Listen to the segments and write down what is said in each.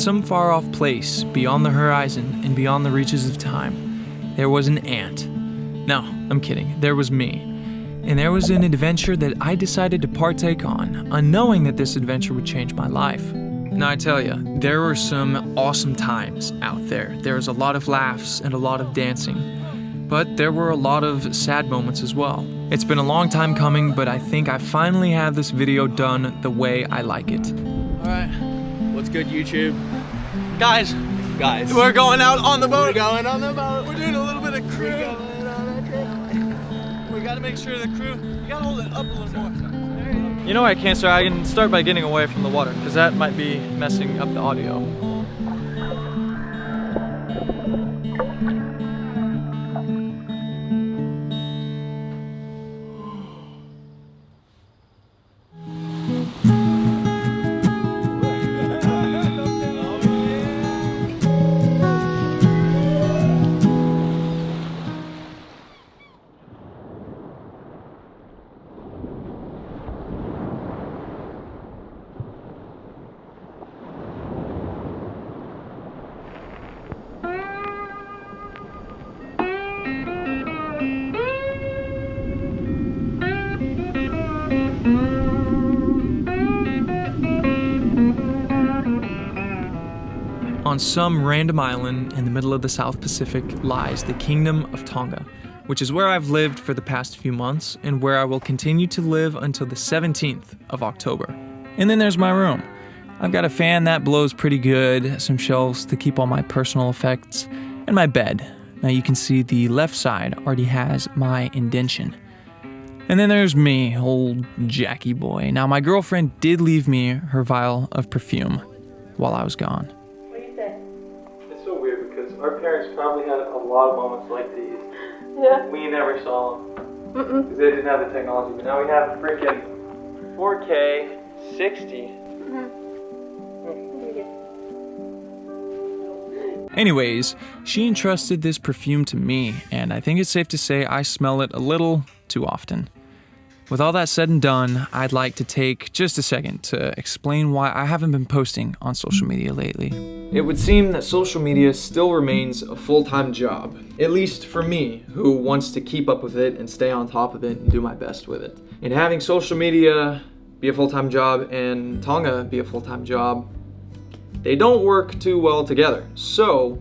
some far-off place, beyond the horizon and beyond the reaches of time, there was an ant. No, I'm kidding. There was me. And there was an adventure that I decided to partake on, unknowing that this adventure would change my life. Now I tell you, there were some awesome times out there. There was a lot of laughs and a lot of dancing. But there were a lot of sad moments as well. It's been a long time coming, but I think I finally have this video done the way I like it. Alright, what's good, YouTube? Guys, we're going out on the boat. We're going on the boat. We're doing a little bit of crew. We're going on a trip. We gotta make sure the crew, you gotta hold it up a little more. You know what I can't start? I can start by getting away from the water, because that might be messing up the audio. On some random island in the middle of the South Pacific lies the Kingdom of Tonga, which is where I've lived for the past few months and where I will continue to live until the 17th of October. And then there's my room. I've got a fan that blows pretty good, some shelves to keep all my personal effects, and my bed. Now you can see the left side already has my indention. And then there's me, old Jackie boy. Now my girlfriend did leave me her vial of perfume while I was gone. Our parents probably had a lot of moments like these. Yeah. We never saw them. Because they didn't have the technology. But now we have freaking 4K 60. Anyways, she entrusted this perfume to me, and I think it's safe to say I smell it a little too often. With all that said and done, I'd like to take just a second to explain why I haven't been posting on social media lately. It would seem that social media still remains a full-time job, at least for me, who wants to keep up with it and stay on top of it and do my best with it. And having social media be a full-time job and Tonga be a full-time job, they don't work too well together. So,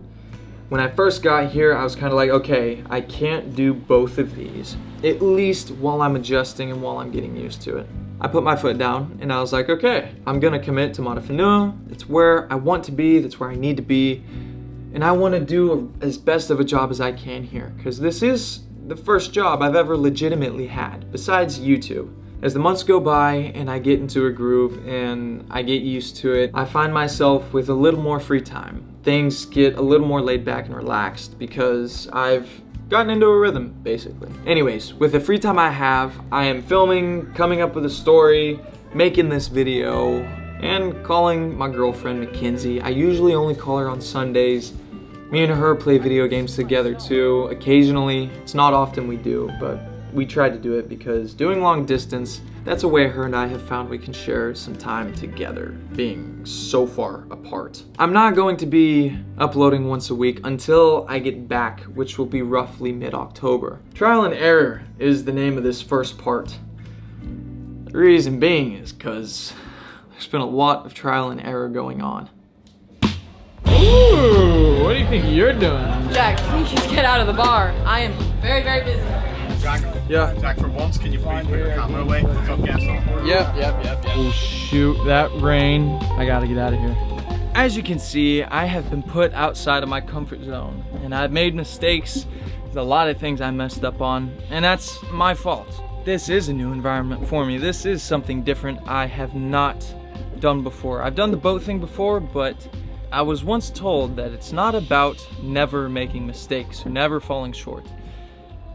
when I first got here, I was kind of like, okay, I can't do both of these, at least while I'm adjusting and while I'm getting used to it. I put my foot down and I was like, okay, I'm gonna commit to Matafanua. It's where I want to be, that's where I need to be, and I want to do as best of a job as I can here, because this is the first job I've ever legitimately had, besides YouTube. As the months go by and I get into a groove and I get used to it, I find myself with a little more free time. Things get a little more laid back and relaxed because I've gotten into a rhythm, basically. Anyways, with the free time I have, I am filming, coming up with a story, making this video, and calling my girlfriend Mackenzie. I usually only call her on Sundays. Me and her play video games together too. Occasionally, it's not often we do, but we try to do it because doing long distance, that's a way her and I have found we can share some time together, being so far apart. I'm not going to be uploading once a week until I get back, which will be roughly mid-October. Trial and error is the name of this first part. The reason being is because there's been a lot of trial and error going on. Ooh, what do you think you're doing? Jack, please just get out of the bar. I am very, very busy. Jack, Yeah. Jack, for once, can you please put your camera away? Got gas on. Yep. Oh shoot, that rain. I gotta get out of here. As you can see, I have been put outside of my comfort zone, and I've made mistakes. There's a lot of things I messed up on, and that's my fault. This is a new environment for me. This is something different I have not done before. I've done the boat thing before, but I was once told that it's not about never making mistakes or never falling short.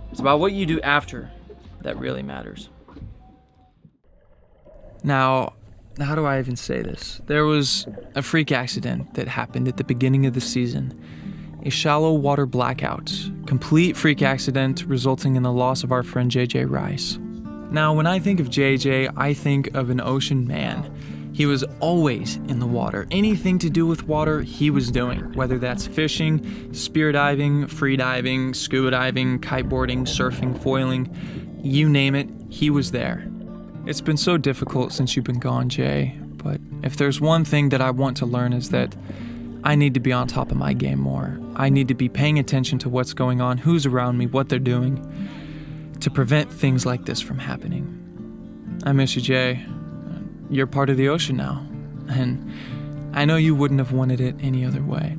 It's about what you do after that really matters. Now, how do I even say this? There was a freak accident that happened at the beginning of the season. A shallow water blackout. Complete freak accident resulting in the loss of our friend JJ Rice. Now, when I think of JJ, I think of an ocean man. He was always in the water. Anything to do with water, he was doing, whether that's fishing, spear diving, free diving, scuba diving, kiteboarding, surfing, foiling, you name it, he was there. It's been so difficult since you've been gone, Jay, but if there's one thing that I want to learn is that I need to be on top of my game more. I need to be paying attention to what's going on, who's around me, what they're doing, to prevent things like this from happening. I miss you, Jay. You're part of the ocean now, and I know you wouldn't have wanted it any other way.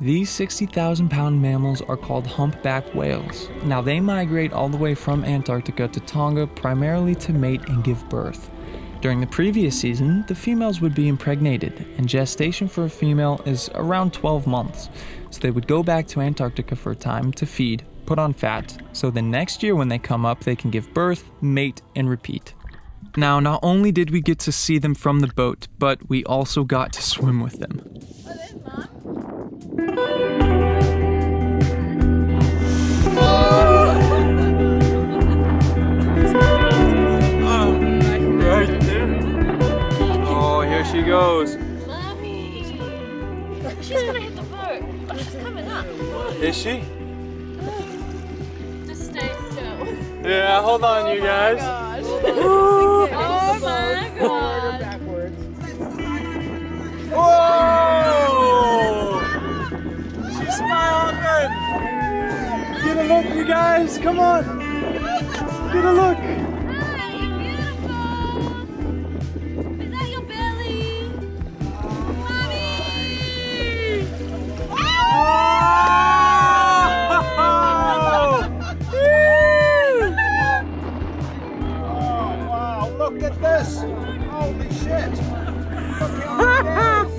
These 60,000-pound mammals are called humpback whales. Now, they migrate all the way from Antarctica to Tonga primarily to mate and give birth. During the previous season, the females would be impregnated, and gestation for a female is around 12 months. So they would go back to Antarctica for a time to feed, put on fat, so the next year when they come up, they can give birth, mate, and repeat. Now, not only did we get to see them from the boat, but we also got to swim with them. Oh, here she goes. Mommy! She's gonna hit the boat. Oh, she's coming up. Is she? Just stay still. Yeah, hold on, you guys. Oh my god. Whoa! She's smiling. Get a look, you guys. Come on. Get a look. Hi, you're beautiful. Is that your belly? Mommy! Oh! Wow, look at this! Holy shit! Look at this!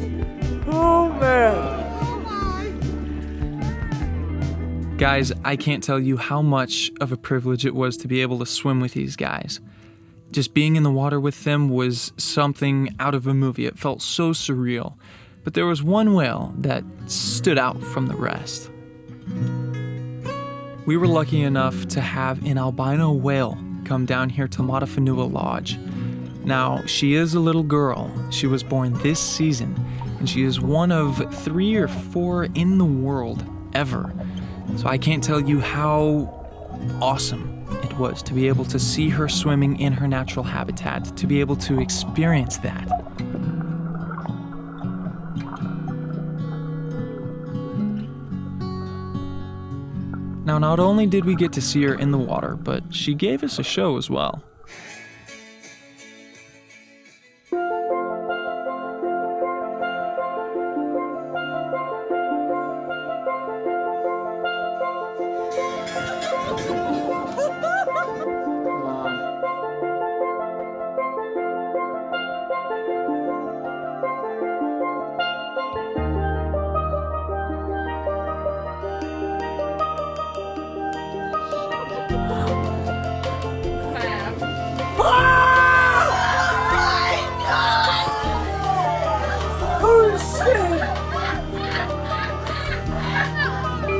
Oh, man. Guys, I can't tell you how much of a privilege it was to be able to swim with these guys. Just being in the water with them was something out of a movie. It felt so surreal. But there was one whale that stood out from the rest. We were lucky enough to have an albino whale come down here to Matafanua Lodge. Now, she is a little girl. She was born this season, and she is one of 3 or 4 in the world ever. So I can't tell you how awesome it was to be able to see her swimming in her natural habitat, to be able to experience that. Now, not only did we get to see her in the water, but she gave us a show as well.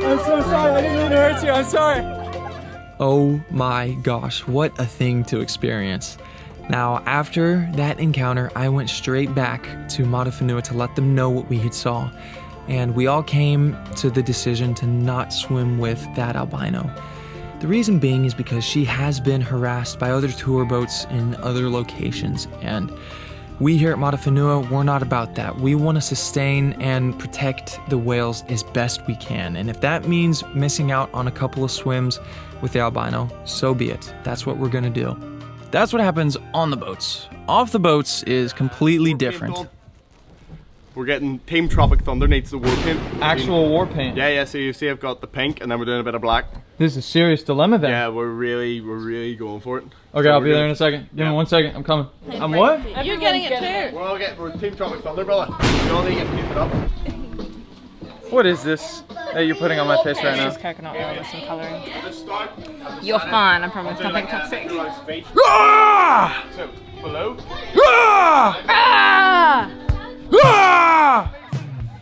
I'm so sorry. I didn't mean to hurt you. I'm sorry. Oh my gosh, what a thing to experience. Now, after that encounter, I went straight back to Matafanua to let them know what we had saw. And we all came to the decision to not swim with that albino. The reason being is because she has been harassed by other tour boats in other locations. And we here at Matafanua, we're not about that. We want to sustain and protect the whales as best we can. And if that means missing out on a couple of swims with the albino, so be it. That's what we're going to do. That's what happens on the boats. Off the boats is completely different. We're getting Team Tropic Thunder needs the war paint. Actual war paint. Yeah, so you see I've got the pink and then we're doing a bit of black. This is a serious dilemma then. Yeah, we're really going for it. Okay, So I'll we're be there gonna- in a second. Give me Yeah. 1 second. I'm coming. I'm what? You're getting it too. We're Team Tropic Thunder, brother. We all need to get painted up. What is this? that you're putting on my face right now? Just coconut oil with some colouring. You're fine, I promise. Nothing toxic. Ah! Ah! Ah!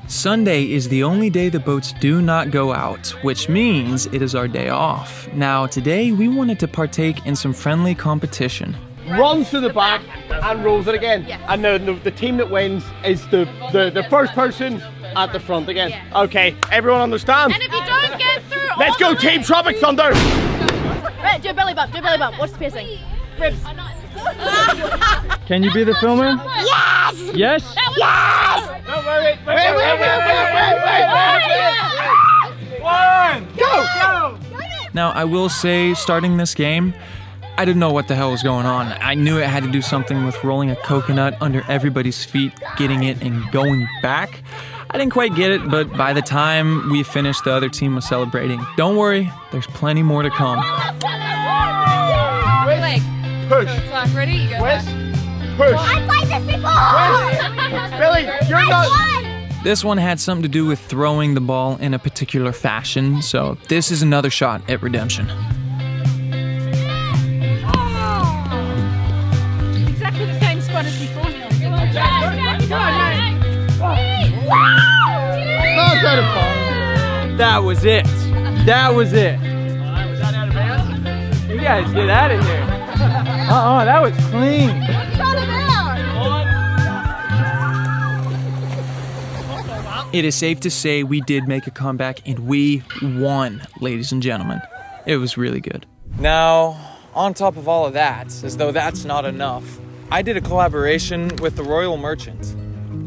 Sunday is the only day the boats do not go out, which means it is our day off. Now, today we wanted to partake in some friendly competition. Runs to the back and rolls it again. And the team that wins is the first person at the front again. Okay, everyone understands? And if you don't get through, Let's go, Team Tropic Thunder! Right, do a belly bump, What's the piercing? Ribs. Can you be the filmer? Yes! Yes? Yes! No, wait. One! Go! Now, I will say, starting this game, I didn't know what the hell was going on. I knew it had to do something with rolling a coconut under everybody's feet, getting it, and going back. I didn't quite get it, but by the time we finished, the other team was celebrating. Don't worry, there's plenty more to come. Leg. Push. So slack, ready? You go Twist. back. Push. I've played this before! Billy, you're not... This one had something to do with throwing the ball in a particular fashion, so this is another shot at redemption. Exactly the same spot as before. That was it. That was it. You guys get out of here. That was clean. It is safe to say we did make a comeback and we won, ladies and gentlemen. It was really good. Now, on top of all of that, as though that's not enough, I did a collaboration with the Royal Merchant.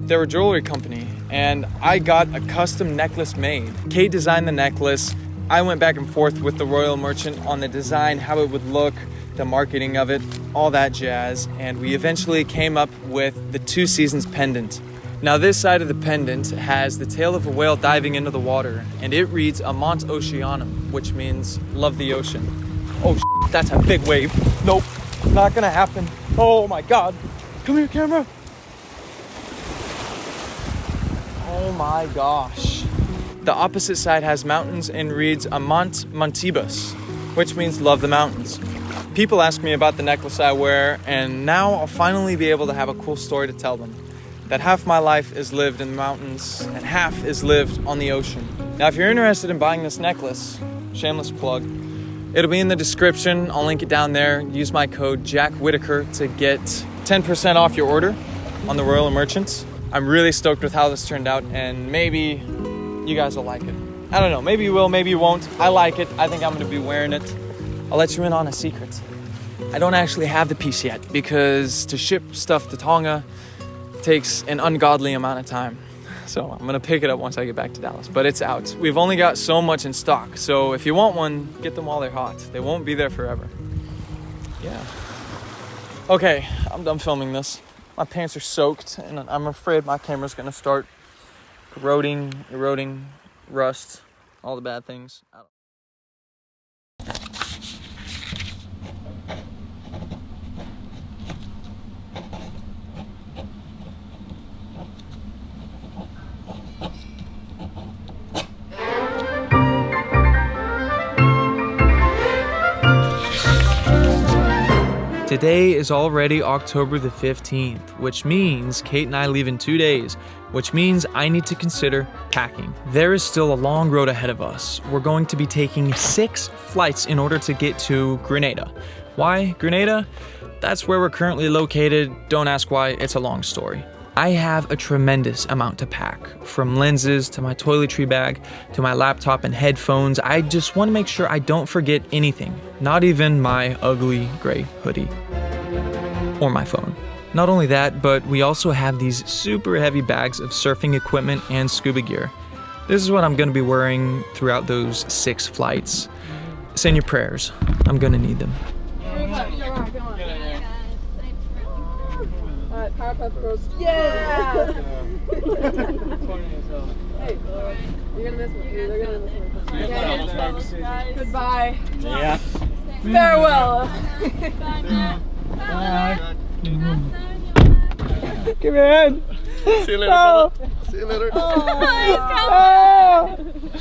They're a jewelry company, and I got a custom necklace made. Kate designed the necklace. I went back and forth with the Royal Merchant on the design, how it would look, the marketing of it, all that jazz, and we eventually came up with the 2 Seasons pendant. Now this side of the pendant has the tail of a whale diving into the water, and it reads Amant Oceanum, which means love the ocean. Oh, that's a big wave. Nope, not gonna happen. Oh my God. Come here, camera. Oh my gosh. The opposite side has mountains and reads Amant Montibus, which means love the mountains. People ask me about the necklace I wear, and now I'll finally be able to have a cool story to tell them. That half my life is lived in the mountains and half is lived on the ocean. Now, if you're interested in buying this necklace, shameless plug, it'll be in the description. I'll link it down there. Use my code Jack Whitaker to get 10% off your order on the Royal Merchants. I'm really stoked with how this turned out, and maybe you guys will like it. I don't know, maybe you will, maybe you won't. I like it. I think I'm gonna be wearing it. I'll let you in on a secret. I don't actually have the piece yet because to ship stuff to Tonga takes an ungodly amount of time. So I'm gonna pick it up once I get back to Dallas, but it's out. We've only got so much in stock, so if you want one, get them while they're hot. They won't be there forever. Yeah. Okay, I'm done filming this. My pants are soaked, and I'm afraid my camera's gonna start eroding, rust, all the bad things. Today is already October the 15th, which means Kate and I leave in 2 days, which means I need to consider packing. There is still a long road ahead of us. We're going to be taking 6 flights in order to get to Grenada. Why Grenada? That's where we're currently located. Don't ask why, it's a long story. I have a tremendous amount to pack, from lenses to my toiletry bag to my laptop and headphones. I just want to make sure I don't forget anything, not even my ugly gray hoodie or my phone. Not only that, but we also have these super heavy bags of surfing equipment and scuba gear. This is what I'm going to be wearing throughout those 6 flights. Send your prayers. I'm going to need them. Alright, Powerpuff Girls. Yeah! Hey, you're gonna miss me. They're gonna miss me. Okay. Goodbye. Yeah. Farewell. Bye. Come in. See you later. See you later. Oh, he's coming.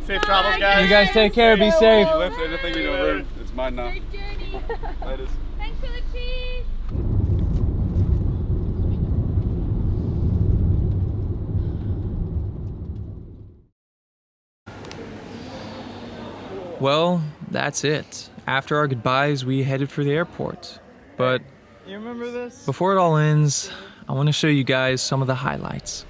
Safe travels, guys. You guys take care. Be safe. Lift anything in your room. It's mine now. Safe journey. Laters. Thanks for the cheese. Well, that's it. After our goodbyes, we headed for the airport. But You remember this? before it all ends, I want to show you guys some of the highlights.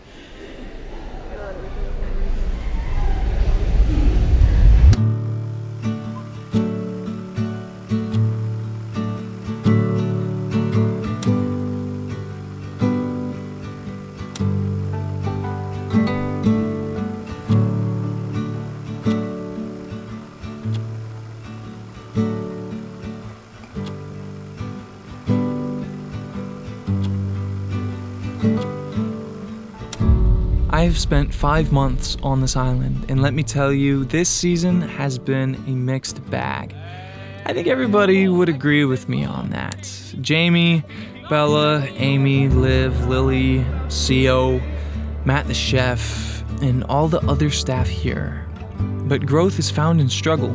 I've spent 5 months on this island, and let me tell you, this season has been a mixed bag. I think everybody would agree with me on that. Jamie, Bella, Amy, Liv, Lily, CO, Matt the chef, and all the other staff here. But growth is found in struggle,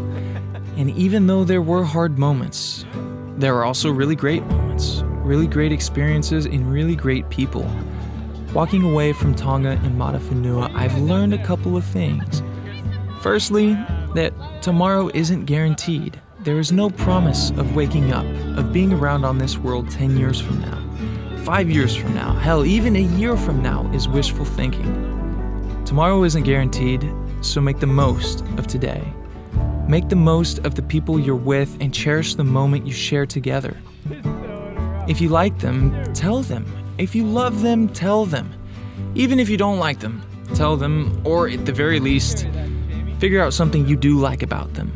and even though there were hard moments, there were also really great moments, really great experiences, and really great people. Walking away from Tonga and Matafanua, I've learned a couple of things. Firstly, that tomorrow isn't guaranteed. There is no promise of waking up, of being around on this world 10 years from now, 5 years from now, hell, even a year from now is wishful thinking. Tomorrow isn't guaranteed, so make the most of today. Make the most of the people you're with and cherish the moment you share together. If you like them, tell them. If you love them, tell them. Even if you don't like them, tell them, or at the very least, figure out something you do like about them.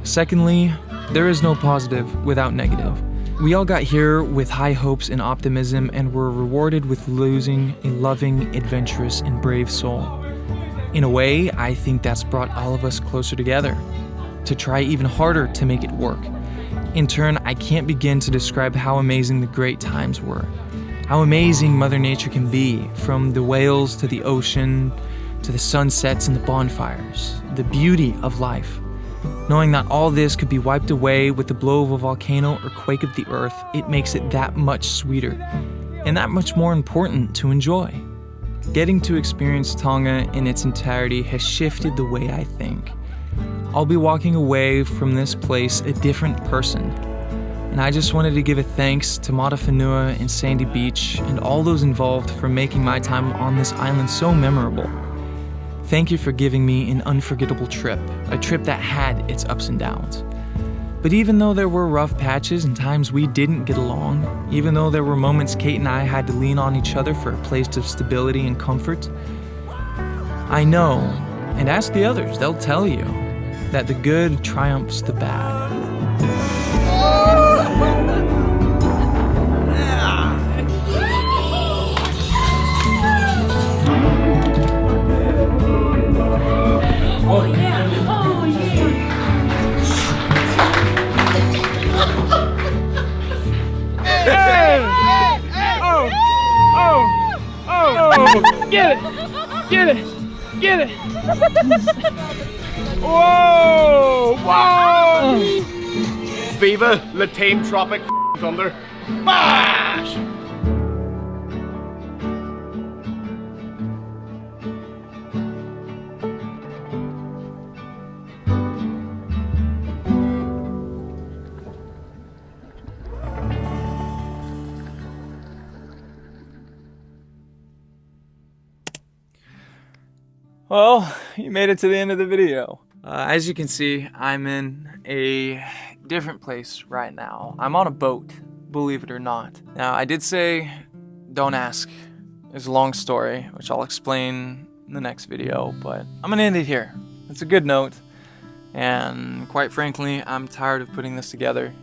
Secondly, there is no positive without negative. We all got here with high hopes and optimism and were rewarded with losing a loving, adventurous, and brave soul. In a way, I think that's brought all of us closer together, to try even harder to make it work. In turn, I can't begin to describe how amazing the great times were. How amazing Mother Nature can be, from the whales to the ocean, to the sunsets and the bonfires, the beauty of life. Knowing that all this could be wiped away with the blow of a volcano or quake of the earth, it makes it that much sweeter, and that much more important to enjoy. Getting to experience Tonga in its entirety has shifted the way I think. I'll be walking away from this place a different person. And I just wanted to give a thanks to Matafanua and Sandy Beach and all those involved for making my time on this island so memorable. Thank you for giving me an unforgettable trip, a trip that had its ups and downs. But even though there were rough patches and times we didn't get along, even though there were moments Kate and I had to lean on each other for a place of stability and comfort, I know, and ask the others, they'll tell you, that the good triumphs the bad. Oh yeah. Oh yeah. Get it! Get it! Get it! Whoa! Whoa! Viva la tame tropic thunder! Bash! Well, you made it to the end of the video. As you can see, I'm in a different place right now. I'm on a boat, believe it or not. Now, I did say, don't ask. It's a long story, which I'll explain in the next video, but I'm gonna end it here. It's a good note, and quite frankly, I'm tired of putting this together.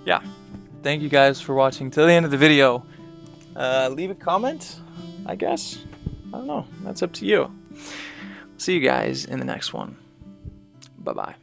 Yeah, thank you guys for watching till the end of the video. Leave a comment, I guess. I don't know, that's up to you. See you guys in the next one. Bye-bye.